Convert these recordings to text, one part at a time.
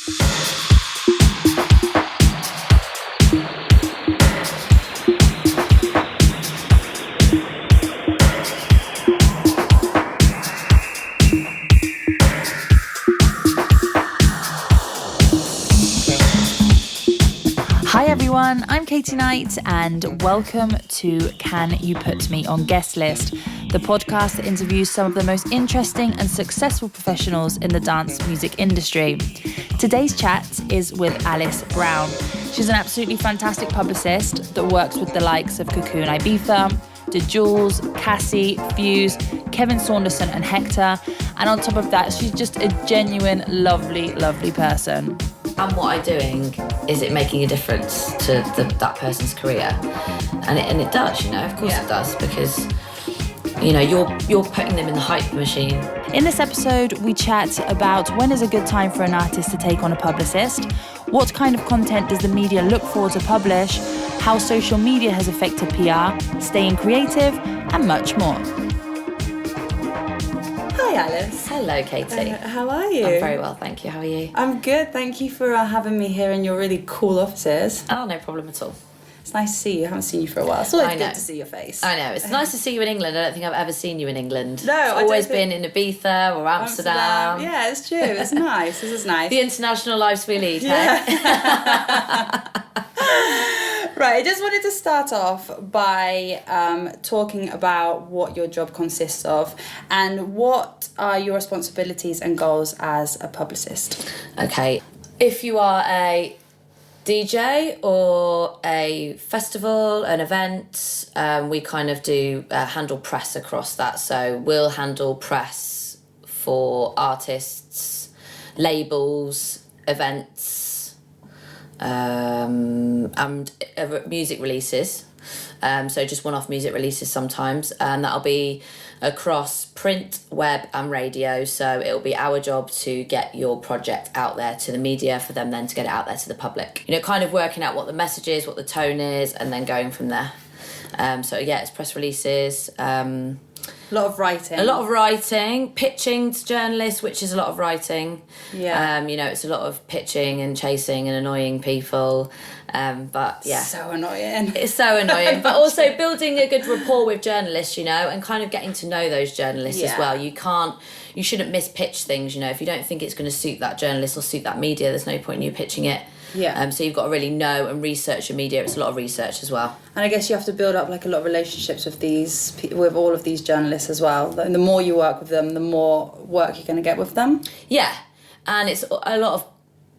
Hi everyone, I'm Katie Knight and welcome to Can You Put Me on Guest List, the podcast that interviews some of the most interesting and successful professionals in the dance music industry. Today's chat is with Alice Browne. She's an absolutely fantastic publicist that works with the likes of Cocoon Ibiza, DeJules, Cassie, Fuse, Kevin Saunderson and Hector. And on top of that, she's just a genuine, lovely, lovely person. And what I'm doing, is it making a difference to that person's career? And it does, you know, of course it does, because, you know, you're putting them in the hype machine. In this episode, we chat about when is a good time for an artist to take on a publicist, what kind of content does the media look for to publish, how social media has affected PR, staying creative, and much more. Hi Alice. Hello Katie. How are you? I'm very well, thank you. How are you? I'm good, thank you for having me here in your really cool offices. Oh, no problem at all. It's nice to see you. I haven't seen you for a while. It's always good to see your face. I know. It's nice to see you in England. I don't think I've ever seen you in England. No, I've always been in Ibiza or Amsterdam. Yeah, it's true. It's nice. This is nice. The international lives we lead, yeah. hey? Right, I just wanted to start off by talking about what your job consists of and what are your responsibilities and goals as a publicist. Okay, if you are a DJ or a festival, an event, we kind of do handle press across that. So we'll handle press for artists, labels, events, and music releases. So just one-off music releases sometimes, and that'll be across print, web and radio. So it'll be our job to get your project out there to the media for them then to get it out there to the public. You know, kind of working out what the message is, what the tone is, and then going from there. So yeah, it's press releases. A lot of writing. Pitching to journalists, which is a lot of writing. Yeah. You know, it's a lot of pitching and chasing and annoying people. But yeah. So annoying. It's so annoying. But also building a good rapport with journalists, you know, and kind of getting to know those journalists as well. You shouldn't mispitch things, you know. If you don't think it's going to suit that journalist or suit that media, there's no point in you pitching it. Yeah. So you've got to really know and research your media. It's a lot of research as well. And I guess you have to build up like a lot of relationships with all of these journalists as well. And the more you work with them, the more work you're going to get with them. Yeah, and it's a lot of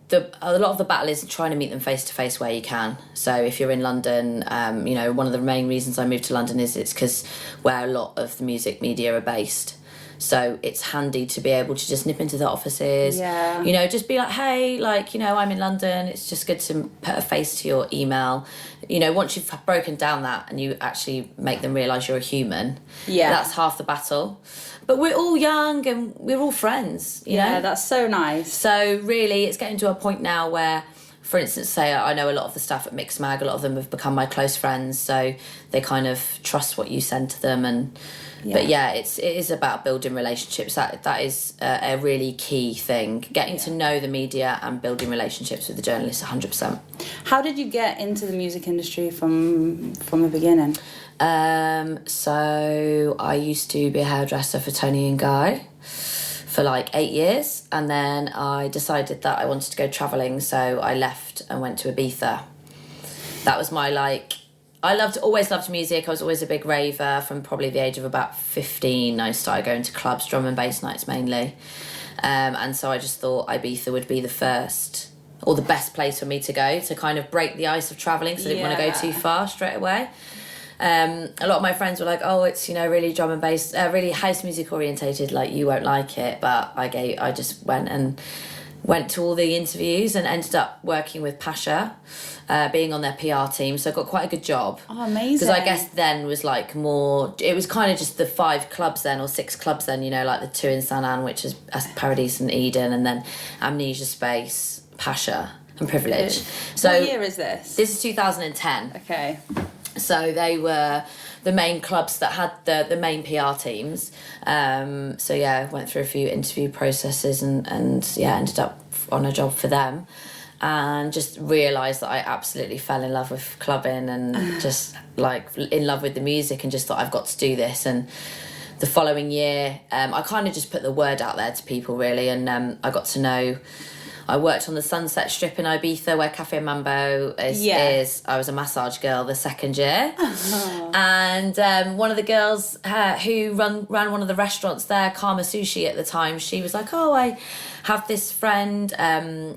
the battle is trying to meet them face to face where you can. So if you're in London, you know, one of the main reasons I moved to London is it's because where a lot of the music media are based. So it's handy to be able to just nip into the offices, you know, just be like, hey, like, you know, I'm in London. It's just good to put a face to your email. You know, once you've broken down that and you actually make them realise you're a human, that's half the battle. But we're all young and we're all friends, you know? Yeah, that's so nice. So really it's getting to a point now where, for instance, say I know a lot of the staff at Mix Mag, a lot of them have become my close friends, so they kind of trust what you send to them. And but yeah, it is about building relationships. That is a really key thing. Getting to know the media and building relationships with the journalists, 100%. How did you get into the music industry from the beginning? So I used to be a hairdresser for Tony and Guy for like 8 years, and then I decided that I wanted to go travelling, so I left and went to Ibiza. That was my always loved music. I was always a big raver from probably the age of about 15. I started going to clubs, drum and bass nights mainly. And so I just thought Ibiza would be the first or the best place for me to go to kind of break the ice of travelling, so I didn't want to go too far straight away. A lot of my friends were like, oh, it's, you know, really drum and bass, really house music orientated, like you won't like it. But I just went to all the interviews and ended up working with Pasha, being on their PR team. So I got quite a good job. Oh, amazing. Because I guess then was like more, it was kind of just the 5 clubs then, or 6 clubs then, you know, like the 2 in St Anne, which is Paradise and Eden, and then Amnesia Space, Pasha and Privilege. So what year is this? This is 2010. Okay. So they were the main clubs that had the main PR teams. So yeah, went through a few interview processes and yeah, ended up on a job for them. And just realised that I absolutely fell in love with clubbing and just like in love with the music, and just thought I've got to do this. And the following year, I kind of just put the word out there to people really, and I got to know. I worked on the Sunset Strip in Ibiza where Cafe Mambo is. I was a massage girl the second year. Oh. And one of the girls who ran one of the restaurants there, Karma Sushi at the time, she was like, oh, I have this friend.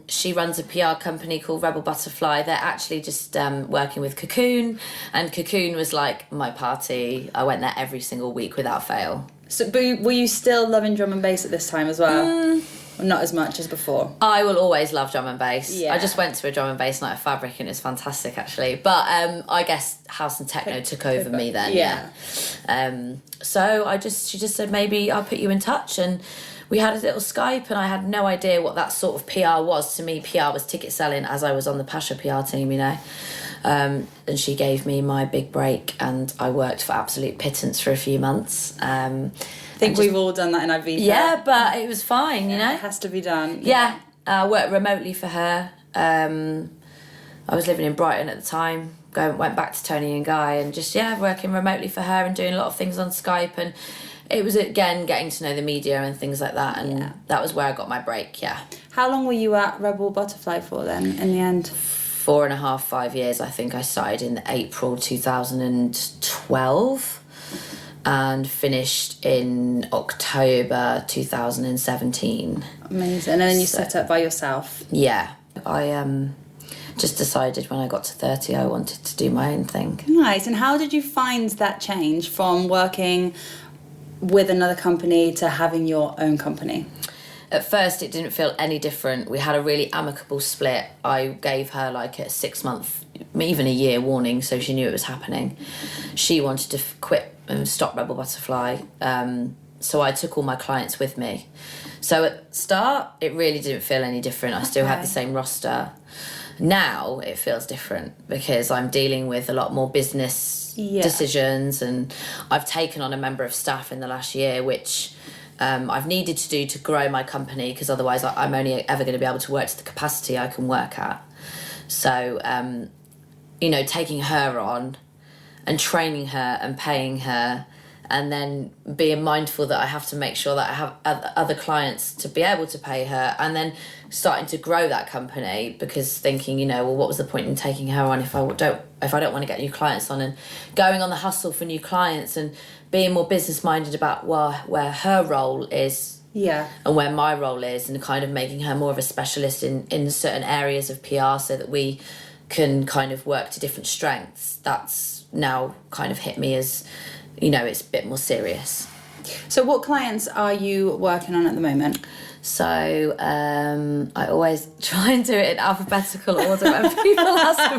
She runs a PR company called Rebel Butterfly. They're actually just working with Cocoon. And Cocoon was like my party. I went there every single week without fail. So, but were you still loving drum and bass at this time as well? Not as much as before. I will always love drum and bass. Yeah. I just went to a drum and bass night at Fabric and it's fantastic actually. But I guess house and techno took over me then. Yeah. So she just said maybe I'll put you in touch, and we had a little Skype, and I had no idea what that sort of PR was. To me, PR was ticket selling, as I was on the Pasha PR team, you know. And she gave me my big break, and I worked for absolute pittance for a few months. I think we've all done that in Ibiza. Yeah, but it was fine, you know. It has to be done. Yeah, I worked remotely for her. I was living in Brighton at the time. Went back to Tony and Guy, and just working remotely for her and doing a lot of things on Skype. And it was again getting to know the media and things like that. And that was where I got my break. Yeah. How long were you at Rebel Butterfly for then? In the end, 4.5, 5 years. I think I started in April 2012. And finished in October 2017. Amazing. And then you set up by yourself. Yeah. I just decided when I got to 30 I wanted to do my own thing. Nice. And how did you find that change from working with another company to having your own company? At first it didn't feel any different. We had a really amicable split. I gave her like a 6 month, even a year warning, so she knew it was happening. She wanted to quit and stop Rebel Butterfly, so I took all my clients with me. So at the start it really didn't feel any different. I still had the same roster. Now it feels different because I'm dealing with a lot more business decisions, and I've taken on a member of staff in the last year, which I've needed to do to grow my company, because otherwise I'm only ever going to be able to work to the capacity I can work at. So taking her on and training her and paying her, and then being mindful that I have to make sure that I have other clients to be able to pay her, and then starting to grow that company, because thinking, well, what was the point in taking her on if I don't want to get new clients on, and going on the hustle for new clients, and being more business minded about where her role is and where my role is, and kind of making her more of a specialist in certain areas of PR so that we can kind of work to different strengths. That's now kind of hit me as, it's a bit more serious. So what clients are you working on at the moment? So I always try and do it in alphabetical order when people ask me.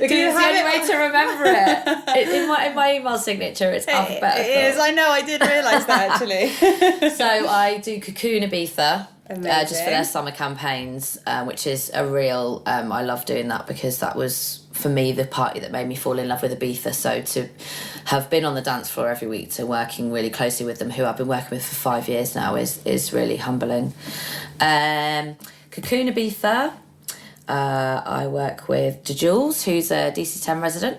Because it's the only way to remember it. In my email signature, it's alphabetical. It is, I know, I did realise that actually. So I do Cocoon Ibiza. Just for their summer campaigns, which is a real... I love doing that, because that was, for me, the party that made me fall in love with Ibiza. So to have been on the dance floor every week, to working really closely with them, who I've been working with for 5 years now, is really humbling. Cocoon Ibiza, I work with Jules, who's a DC10 resident,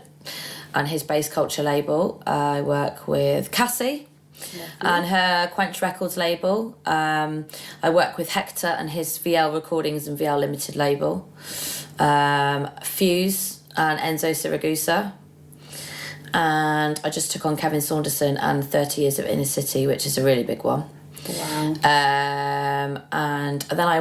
and his Bass Culture label. I work with Cassie, and her Quench Records label. I work with Hector and his VL Recordings and VL Limited label. Fuse and Enzo Siragusa. And I just took on Kevin Saunderson and 30 Years of Inner City, which is a really big one. Wow. And then I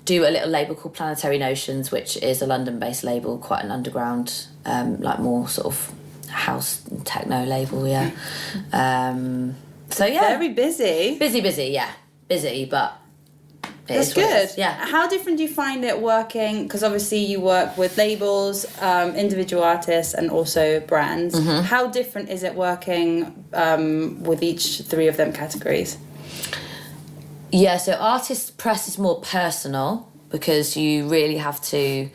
do a little label called Planetary Notions, which is a London-based label, quite an underground, like more sort of house and techno label, so very busy, but that's good. Yeah. How different do you find it working, because obviously you work with labels, individual artists, and also brands. How different is it working with each three of them categories? So artist press is more personal, because you really have to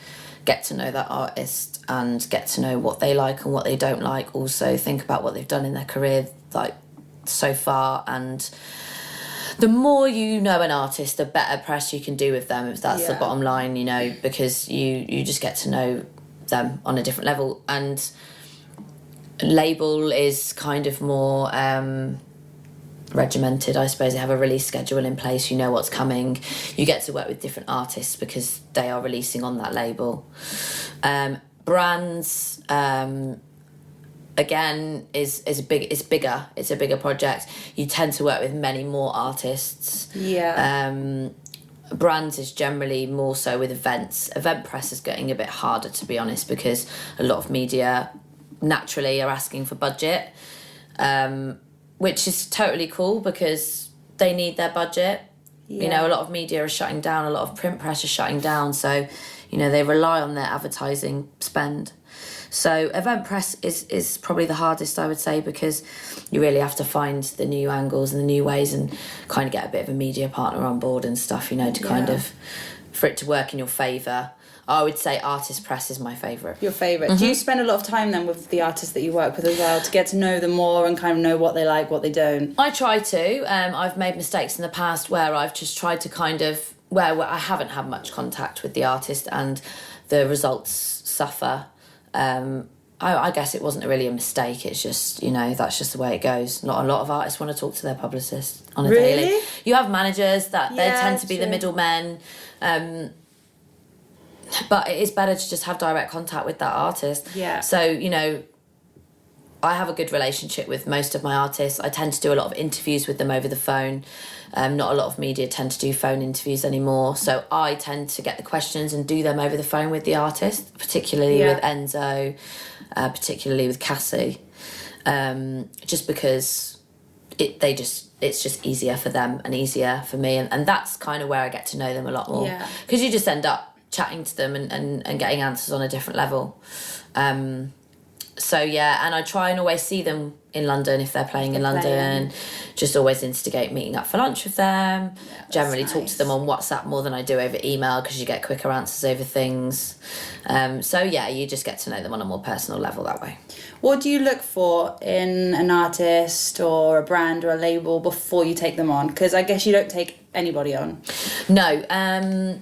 get to know that artist and get to know what they like and what they don't like. Also think about what they've done in their career, like, so far, and the more you know an artist, the better press you can do with them, if that's the bottom line, you know, because you just get to know them on a different level. And label is kind of more regimented, I suppose. They have a release schedule in place, you know what's coming. You get to work with different artists because they are releasing on that label. Brands, again, is bigger. It's a bigger project. You tend to work with many more artists. Brands is generally more so with events. Event press is getting a bit harder, to be honest, because a lot of media naturally are asking for budget, which is totally cool because they need their budget. You know, a lot of media are shutting down, a lot of print press is shutting down, so, you know, they rely on their advertising spend. So event press is probably the hardest, I would say, because you really have to find the new angles and the new ways and kind of get a bit of a media partner on board and stuff, you know, to kind of, for it to work in your favour. I would say artist press is my favourite. Your favourite. Do you spend a lot of time then with the artists that you work with as well to get to know them more and kind of know what they like, what they don't? I try to. I've made mistakes in the past where I've just tried to kind of, where I haven't had much contact with the artist and the results suffer. I guess it wasn't really a mistake. It's just, you know, that's just the way it goes. Not a lot of artists want to talk to their publicist on a daily. You have managers that they tend to be the middlemen. But it is better to just have direct contact with that artist. Yeah. So, you know, I have a good relationship with most of my artists. I tend to do a lot of interviews with them over the phone. Not a lot of media tend to do phone interviews anymore. So I tend to get the questions and do them over the phone with the artist, particularly with Enzo, particularly with Cassie. Just because it's just easier for them and easier for me. And that's kind of where I get to know them a lot more. Because you just end up chatting to them and getting answers on a different level. So yeah, and I try and always see them in London if they're playing in London. Just always instigate meeting up for lunch with them. Generally talk to them on WhatsApp more than I do over email because you get quicker answers over things. So yeah, you just get to know them on a more personal level that way. What do you look for in an artist or a brand or a label before you take them on? Because I guess you don't take anybody on. No,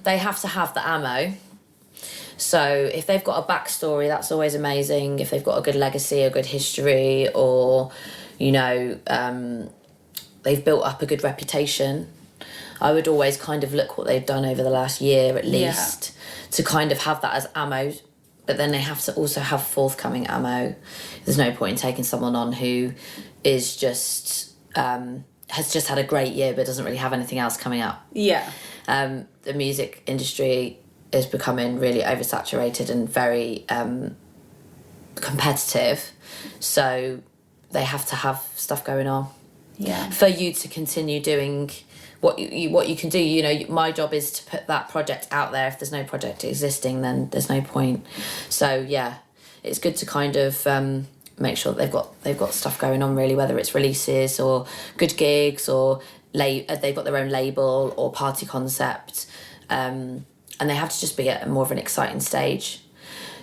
they have to have the ammo. So if they've got a backstory, that's always amazing. If they've got a good legacy, a good history, or, you know, they've built up a good reputation, I would always kind of look what they've done over the last year at least to kind of have that as ammo. But then they have to also have forthcoming ammo. There's no point in taking someone on who is just has just had a great year but doesn't really have anything else coming up. Yeah. The music industry is becoming really oversaturated and very competitive, so they have to have stuff going on for you to continue doing what you can do. You know, my job is to put that project out there. If there's no project existing, then there's no point. So yeah, it's good to kind of make sure that they've got stuff going on, really, whether it's releases or good gigs or they've got their own label or party concept. And they have to just be at more of an exciting stage.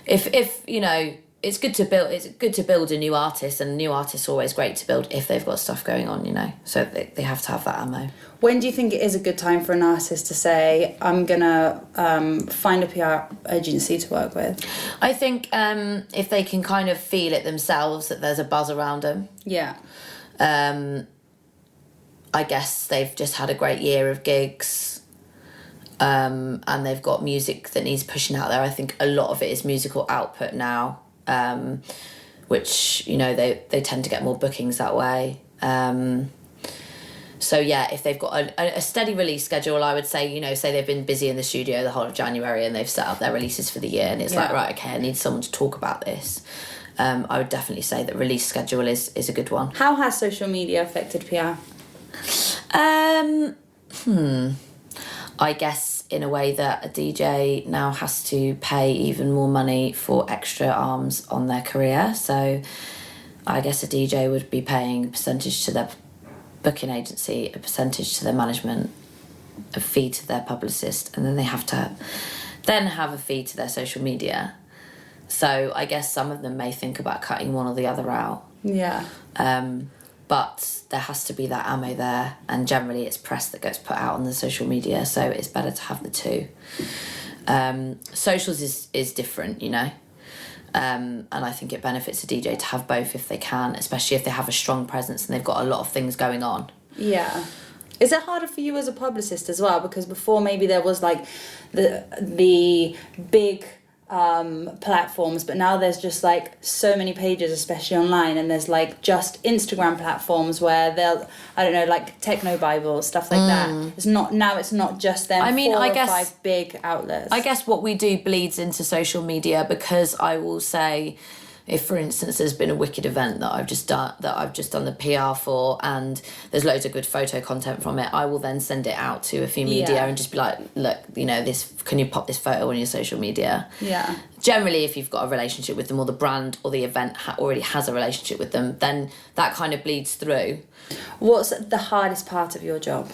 If you know, it's good to build a new artist, and new artists are always great to build if they've got stuff going on, you know. So they have to have that ammo. When do you think it is a good time for an artist to say, I'm gonna find a PR agency to work with? I think if they can kind of feel it themselves that there's a buzz around them. Yeah. I guess they've just had a great year of gigs. And they've got music that needs pushing out there. I think a lot of it is musical output now, which, you know, they tend to get more bookings that way. So yeah, if they've got a steady release schedule, I would say, you know, say they've been busy in the studio the whole of January and they've set up their releases for the year, and it's like, right, okay, I need someone to talk about this. I would definitely say that release schedule is a good one. How has social media affected PR? I guess in a way that a DJ now has to pay even more money for extra arms on their career. So I guess a DJ would be paying a percentage to their booking agency, a percentage to their management, a fee to their publicist, and then they have to then have a feed to their social media. So I guess some of them may think about cutting one or the other out. Yeah. But there has to be that ammo there, and generally it's press that gets put out on the social media, so it's better to have the two. Socials is different, you know, and I think it benefits a DJ to have both if they can, especially if they have a strong presence and they've got a lot of things going on. Yeah. Is it harder for you as a publicist as well? Because before maybe there was like the big platforms, but now there's just like so many pages, especially online, and there's like just Instagram platforms where they'll, I don't know, like Techno Bible, stuff like that. It's not just them. I mean, 4 I or guess 5 big outlets. I guess what we do bleeds into social media, because I will say, if for instance there's been a wicked event that I've just done the PR for, and there's loads of good photo content from it, I will then send it out to a few media and just be like, look, you know, can you pop this photo on your social media? Yeah. Generally, if you've got a relationship with them, or the brand or the event already has a relationship with them, then that kind of bleeds through. What's the hardest part of your job?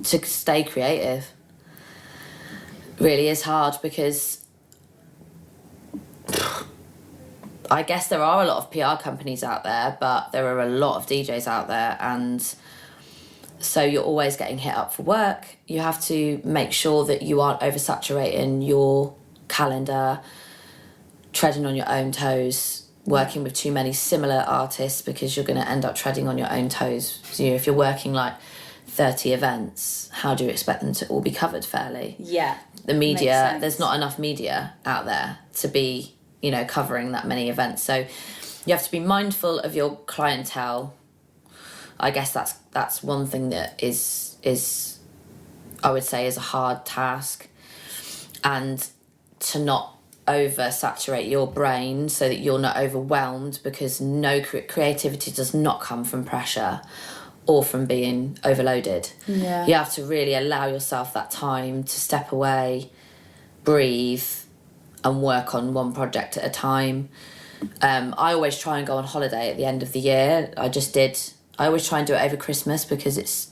To stay creative. Really is hard, because I guess there are a lot of PR companies out there, but there are a lot of DJs out there, and so you're always getting hit up for work. You have to make sure that you aren't oversaturating your calendar, treading on your own toes, working with too many similar artists, because you're going to end up treading on your own toes. So, you know, if you're working like 30 events, how do you expect them to all be covered fairly? Yeah. The media, there's not enough media out there to be, you know, covering that many events. So you have to be mindful of your clientele. I guess that's one thing that is I would say is a hard task, and to not oversaturate your brain so that you're not overwhelmed, because no creativity does not come from pressure or from being overloaded. Yeah. You have to really allow yourself that time to step away, breathe, and work on one project at a time. I always try and go on holiday at the end of the year. I always try and do it over Christmas, because it's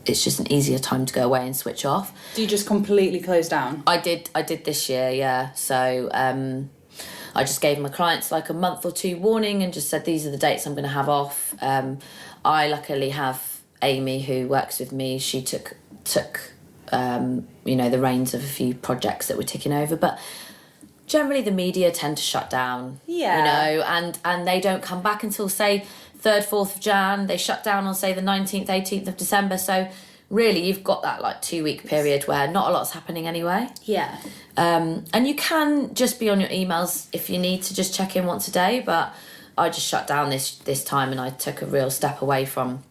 just an easier time to go away and switch off. Do you just completely close down? I did this year, yeah. So I just gave my clients like a month or 2 warning and just said, these are the dates I'm going to have off. I luckily have Amy, who works with me. She took you know, the reins of a few projects that were ticking over, but generally the media tend to shut down. Yeah. You know, and they don't come back until, say, 3rd, 4th of Jan. They shut down on, say, the 19th, 18th of December. So really you've got that like 2-week period where not a lot's happening anyway. Yeah. And you can just be on your emails if you need to just check in once a day, but I just shut down this time, and I took a real step away from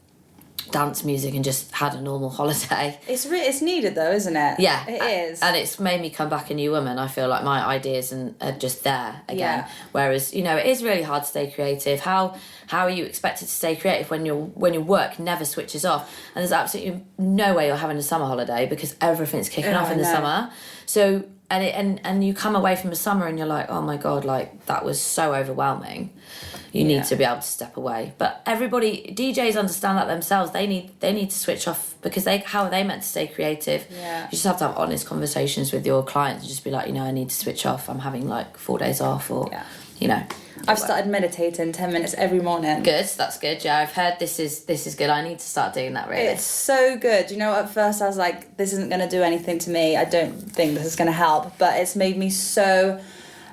dance music and just had a normal holiday. It's needed though, isn't it? Yeah, it is. And it's made me come back a new woman. I feel like my ideas are just there again. Yeah. Whereas, you know, it is really hard to stay creative. How are you expected to stay creative when your work never switches off? And there's absolutely no way you're having a summer holiday, because everything's kicking off in the summer. So and you come away from the summer and you're like, oh my god, like that was so overwhelming. You need to be able to step away. But DJs understand that themselves. They need to switch off, because how are they meant to stay creative? Yeah. You just have to have honest conversations with your clients and just be like, you know, I need to switch off. I'm having like 4 days off, or you know. I've started meditating 10 minutes every morning. Good, that's good. Yeah, I've heard this is good. I need to start doing that, really. It's so good. You know, at first I was like, this isn't going to do anything to me. I don't think this is going to help. But it's made me so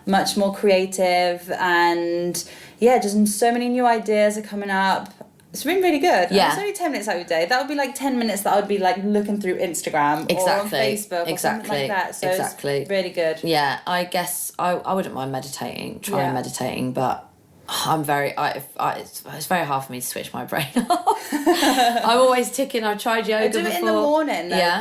much more creative, and yeah, just so many new ideas are coming up. It's been really good. Yeah. It's only 10 minutes every day. That would be like 10 minutes that I would be like looking through Instagram or on Facebook or something like that. So it's really good. Yeah, I guess I wouldn't mind meditating, but I'm very it's very hard for me to switch my brain off. I'm always ticking. I've tried yoga before. I do it in the morning though. Yeah.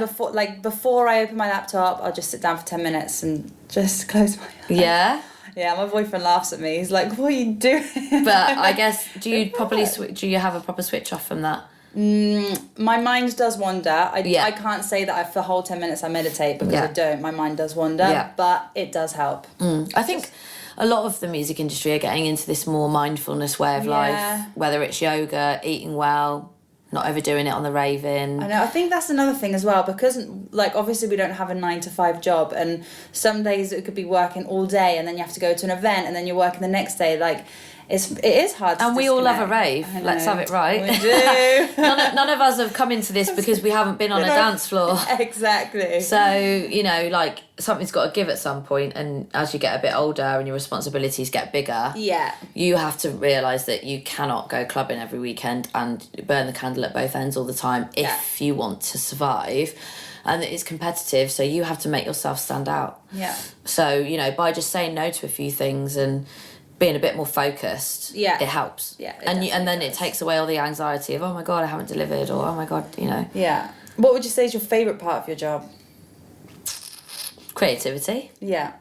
Before I open my laptop, I'll just sit down for 10 minutes and just close my eyes. Yeah. Yeah, my boyfriend laughs at me. He's like, "What are you doing?" But I guess do you have a proper switch off from that? My mind does wander. I can't say that for the whole 10 minutes I meditate, because I don't. My mind does wander, but it does help. I think a lot of the music industry are getting into this more mindfulness way of life, whether it's yoga, eating well, not overdoing it on the raving. I know. I think that's another thing as well, because like obviously we don't have a 9 to 5 job, and some days it could be working all day, and then you have to go to an event, and then you're working the next day. Like it is hard to and we all love a rave. Let's have it right. We do. none of us have come into this because we haven't been on a dance floor. Exactly. So, you know, like something's got to give at some point, and as you get a bit older and your responsibilities get bigger, you have to realise that you cannot go clubbing every weekend and burn the candle at both ends all the time if you want to survive. And it's competitive, so you have to make yourself stand out. Yeah. So, you know, by just saying no to a few things and being a bit more focused, it helps. Yeah. And then it takes away all the anxiety of, oh my God, I haven't delivered, or oh my God, you know. Yeah. What would you say is your favourite part of your job? Creativity. Yeah.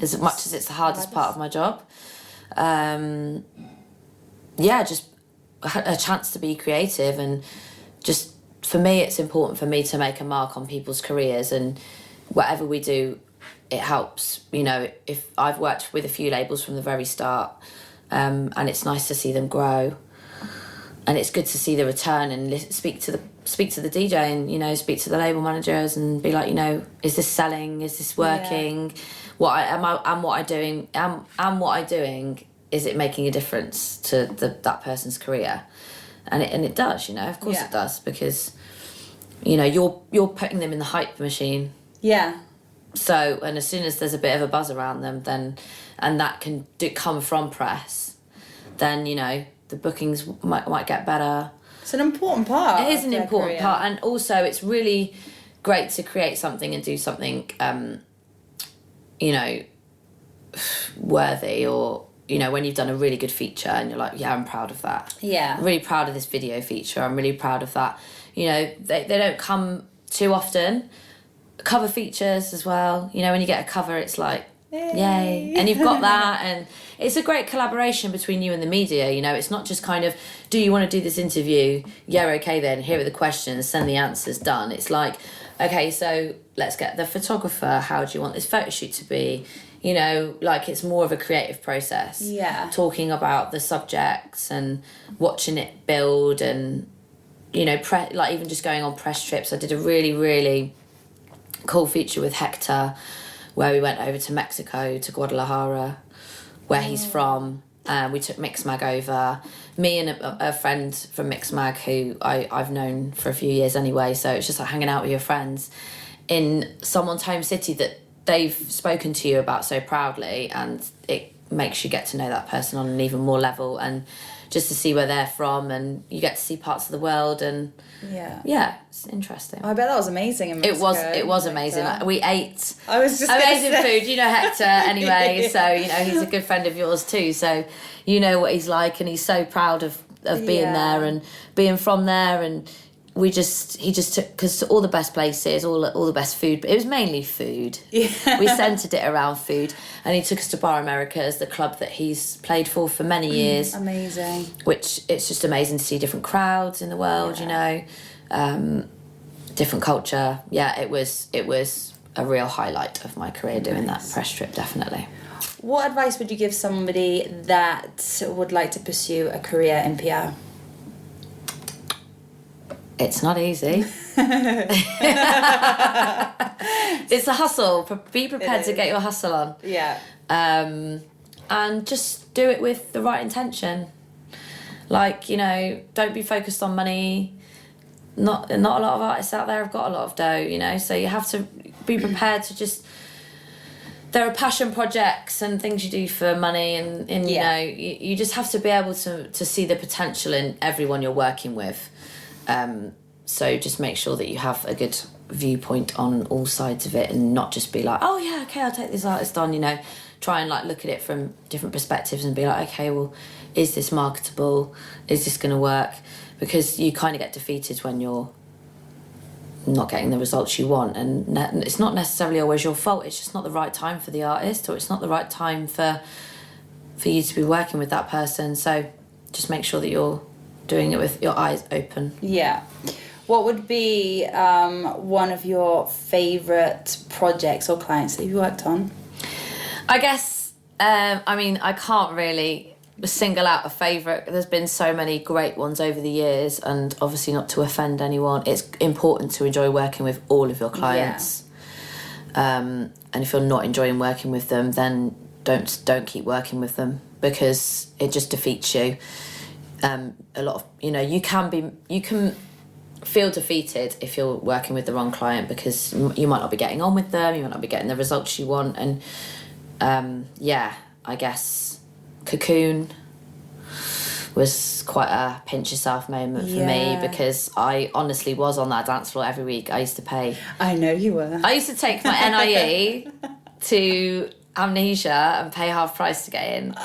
As much as it's the hardest part of my job. Just a chance to be creative, and just for me, it's important for me to make a mark on people's careers, and whatever we do, it helps. You know, if I've worked with a few labels from the very start, and it's nice to see them grow, and it's good to see the return and speak to the DJ, and, you know, speak to the label managers and be like, you know, is this selling? Is this working? What I doing? Is it making a difference to that person's career? And it does, you know. Of course it does, because, you know, you're putting them in the hype machine. Yeah. So, and as soon as there's a bit of a buzz around them, then, and that can come from press, then, you know, the bookings might get better. It's an important part. It is an important part, and also it's really great to create something and do something, you know, worthy, or, you know, when you've done a really good feature and you're like, yeah, I'm proud of that. Yeah. I'm really proud of this video feature. I'm really proud of that. You know, they don't come too often. Cover features as well. You know, when you get a cover, it's like, yay. And you've got that, and it's a great collaboration between you and the media. You know, it's not just kind of, do you want to do this interview? Yeah, okay then, here are the questions, send the answers, done. It's like, okay, so let's get the photographer. How do you want this photo shoot to be? You know, like, it's more of a creative process. Yeah. Talking about the subjects and watching it build, and, you know, like even just going on press trips. I did a really, really cool feature with Hector, where we went over to Mexico, to Guadalajara, where he's from. We took Mixmag over. Me and a friend from Mixmag, who I've known for a few years anyway, so it's just like hanging out with your friends in someone's home city that they've spoken to you about so proudly, and it makes you get to know that person on an even more level, and just to see where they're from, and you get to see parts of the world, and it's interesting. I bet that was amazing in Mexico. It was amazing. Like, we ate amazing food. You know Hector anyway, so, you know, he's a good friend of yours too, so you know what he's like, and he's so proud of being there and being from there, and he just took, because all the best places, all the best food, but it was mainly food. We centred it around food, and he took us to Bar Americas, the club that he's played for many years. Amazing. Which, it's just amazing to see different crowds in the world, you know, different culture. Yeah, it was a real highlight of my career doing that press trip, definitely. What advice would you give somebody that would like to pursue a career in PR? It's not easy. It's a hustle. Be prepared to get your hustle on. Yeah. And just do it with the right intention. Like, you know, don't be focused on money. Not a lot of artists out there have got a lot of dough, you know, so you have to be prepared to just... There are passion projects and things you do for money, and you know, you just have to be able to see the potential in everyone you're working with. So just make sure that you have a good viewpoint on all sides of it, and not just be like, oh yeah, okay, I'll take this artist on, you know. Try and like look at it from different perspectives and be like, okay, well, is this marketable? Is this going to work? Because you kind of get defeated when you're not getting the results you want, and it's not necessarily always your fault. It's just not the right time for the artist, or it's not the right time for you to be working with that person. So just make sure that you're doing it with your eyes open. Yeah. What would be one of your favourite projects or clients that you've worked on? I guess, I mean, I can't really single out a favourite. There's been so many great ones over the years, and obviously not to offend anyone, it's important to enjoy working with all of your clients. And if you're not enjoying working with them, then don't keep working with them, because it just defeats you. A lot of, you can feel defeated if you're working with the wrong client, because you might not be getting on with them, you might not be getting the results you want. And I guess Cocoon was quite a pinch yourself moment for me, because I honestly was on that dance floor every week. I used to pay. I know you were. I used to take my NIE to Amnesia and pay half price to get in.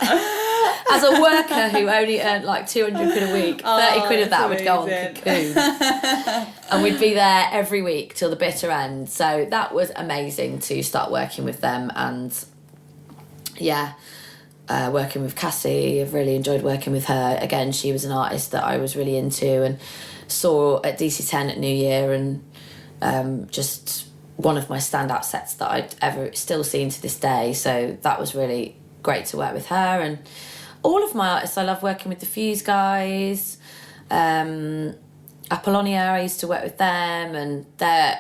As a worker who only earned like 200 quid a week, 30 quid of that would go on Cocoon. And we'd be there every week till the bitter end. So that was amazing to start working with them. And working with Cassie, I've really enjoyed working with her. Again, she was an artist that I was really into and saw at DC10 at New Year, and just one of my standout sets that I'd ever still seen to this day. So that was really great to work with her. And all of my artists, I love working with the Fuse guys. Apollonia, I used to work with them, and they're,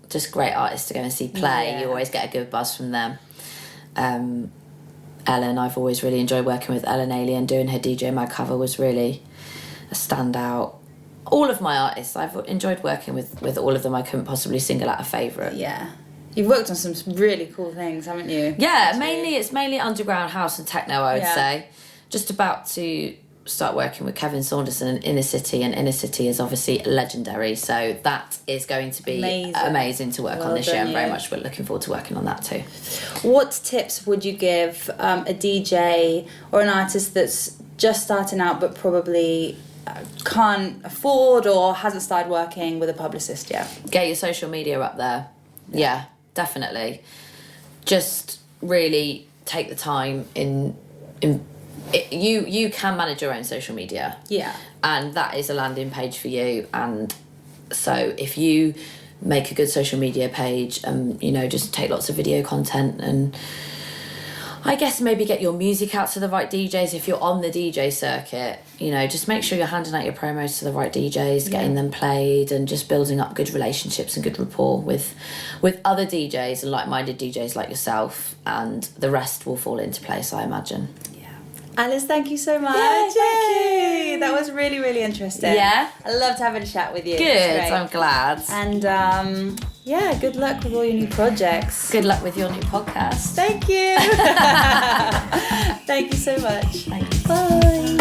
just great artists to go and see play. Yeah. You always get a good buzz from them. Ellen, I've always really enjoyed working with Ellen Alien. Doing her DJ Mag cover was really a standout. All of my artists, I've enjoyed working with all of them. I couldn't possibly single out a favourite. Yeah. You've worked on some really cool things, haven't you? Yeah, it's mainly underground house and techno, I would say. Just about to start working with Kevin Saunderson in Inner City, and Inner City is obviously legendary, so that is going to be amazing to work on this year. I'm very much looking forward to working on that too. What tips would you give a DJ or an artist that's just starting out but probably can't afford or hasn't started working with a publicist yet? Get your social media up there. Yeah, definitely. Just really take the time you can manage your own social media. Yeah. And that is a landing page for you. And so if you make a good social media page and, just take lots of video content, and I guess maybe get your music out to the right DJs if you're on the DJ circuit, just make sure you're handing out your promos to the right DJs, getting them played, and just building up good relationships and good rapport with other DJs and like-minded DJs like yourself, and the rest will fall into place, I imagine. Alice, thank you so much. Yeah, thank you. That was really, really interesting. Yeah. I loved having a chat with you. Good, I'm glad. And good luck with all your new projects. Good luck with your new podcast. Thank you. Thank you so much. Thanks. Bye.